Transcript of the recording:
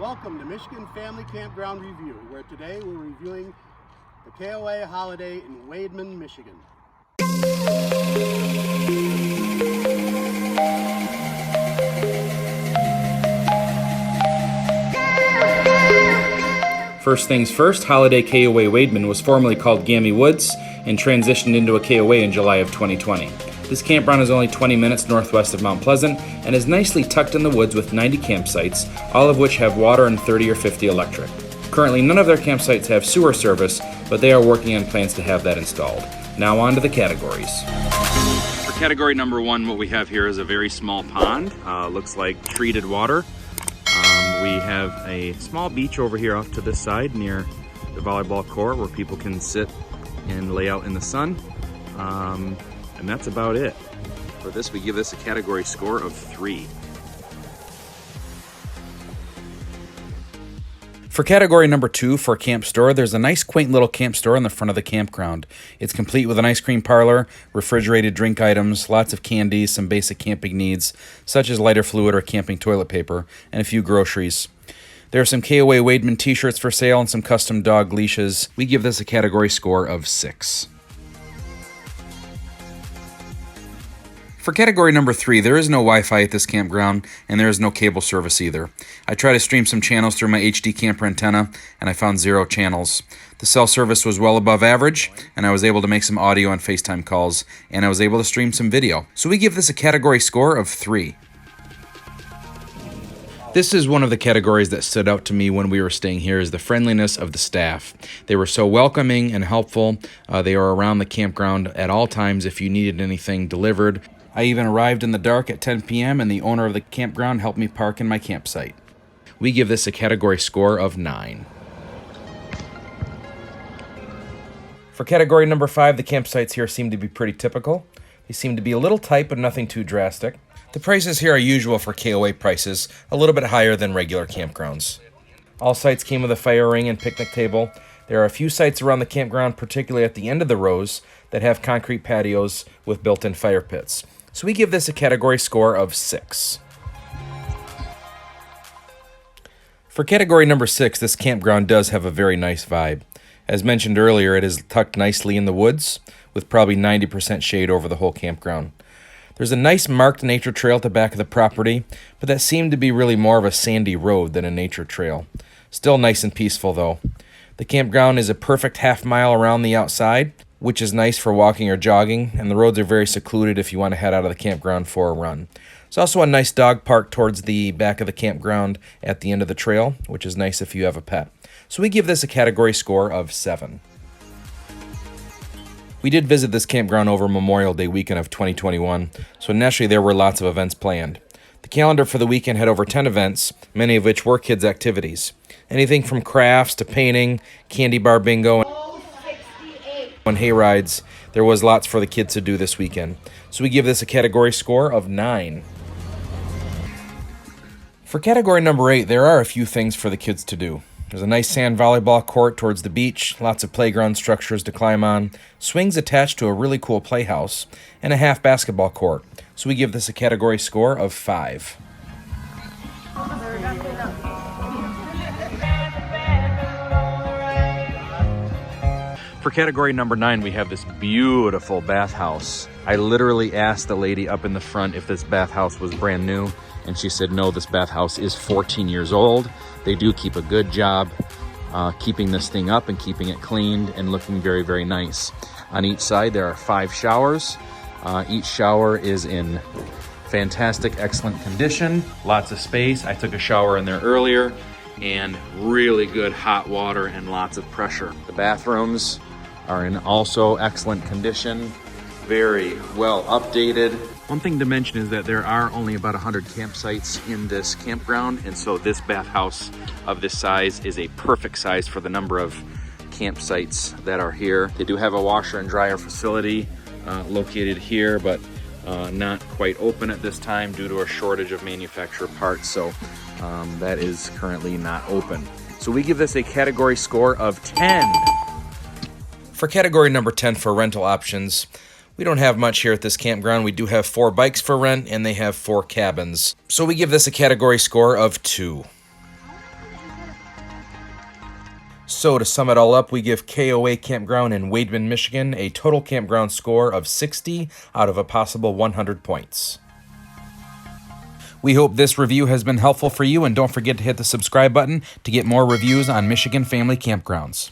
Welcome to Michigan Family Campground Review, where today we're reviewing the KOA Holiday in Wademan, Michigan. First things first, Holiday KOA Wademan was formerly called Gammy Woods and transitioned into a KOA in July of 2020. This campground is only 20 minutes northwest of Mount Pleasant and is nicely tucked in the woods with 90 campsites, all of which have water and 30 or 50 electric. Currently, none of their campsites have sewer service, but they are working on plans to have that installed. Now on to the categories. For category number 1, what we have here is a very small pond. Looks like treated water. We have a small beach over here off to this side near the volleyball court where people can sit and lay out in the sun. And that's about it. For this, we give this a category score of 3. For category number 2, for a camp store, there's a nice quaint little camp store in the front of the campground. It's complete with an ice cream parlor, refrigerated drink items, lots of candies, some basic camping needs, such as lighter fluid or camping toilet paper, and a few groceries. There are some KOA Wademan t-shirts for sale and some custom dog leashes. We give this a category score of 6. For category number 3, there is no Wi-Fi at this campground, and there is no cable service either. I tried to stream some channels through my HD camper antenna, and I found 0 channels. The cell service was well above average, and I was able to make some audio and FaceTime calls, and I was able to stream some video. So we give this a category score of 3. This is one of the categories that stood out to me when we were staying here, is the friendliness of the staff. They were so welcoming and helpful. They were around the campground at all times if you needed anything delivered. I even arrived in the dark at 10 p.m. and the owner of the campground helped me park in my campsite. We give this a category score of 9. For category number 5, the campsites here seem to be pretty typical. They seem to be a little tight, but nothing too drastic. The prices here are usual for KOA prices, a little bit higher than regular campgrounds. All sites came with a fire ring and picnic table. There are a few sites around the campground, particularly at the end of the rows, that have concrete patios with built-in fire pits. So we give this a category score of 6. For category number 6, this campground does have a very nice vibe. As mentioned earlier, it is tucked nicely in the woods, with probably 90% shade over the whole campground. There's a nice marked nature trail at the back of the property, but that seemed to be really more of a sandy road than a nature trail. Still nice and peaceful though. The campground is a perfect half-mile around the outside, which is nice for walking or jogging, and the roads are very secluded if you want to head out of the campground for a run. There's also a nice dog park towards the back of the campground at the end of the trail, which is nice if you have a pet. So we give this a category score of 7. We did visit this campground over Memorial Day weekend of 2021, so naturally there were lots of events planned. The calendar for the weekend had over 10 events, many of which were kids' activities. Anything from crafts to painting, candy bar bingo, and hay rides. There was lots for the kids to do this weekend. So we give this a category score of 9. For category number 8, there are a few things for the kids to do. There's a nice sand volleyball court towards the beach, lots of playground structures to climb on, swings attached to a really cool playhouse, and a half basketball court. So we give this a category score of 5. For category number 9, we have this beautiful bathhouse. I literally asked the lady up in the front if this bathhouse was brand new, and she said no, this bathhouse is 14 years old. They do keep a good job keeping this thing up and keeping it cleaned and looking very, very nice. On each side there are 5 showers. Each shower is in fantastic, excellent condition, lots of space. I took a shower in there earlier, and really good hot water and lots of pressure. The bathrooms are in also excellent condition, very well updated. One thing to mention is that there are only about 100 campsites in this campground, and so this bathhouse of this size is a perfect size for the number of campsites that are here. They do have a washer and dryer facility located here, but not quite open at this time due to a shortage of manufacturer parts, so that is currently not open. So we give this a category score of 10. For category number 10 for rental options, we don't have much here at this campground. We do have 4 bikes for rent, and they have 4 cabins. So we give this a category score of 2. So to sum it all up, we give KOA Campground in Wademan, Michigan a total campground score of 60 out of a possible 100 points. We hope this review has been helpful for you, and don't forget to hit the subscribe button to get more reviews on Michigan family campgrounds.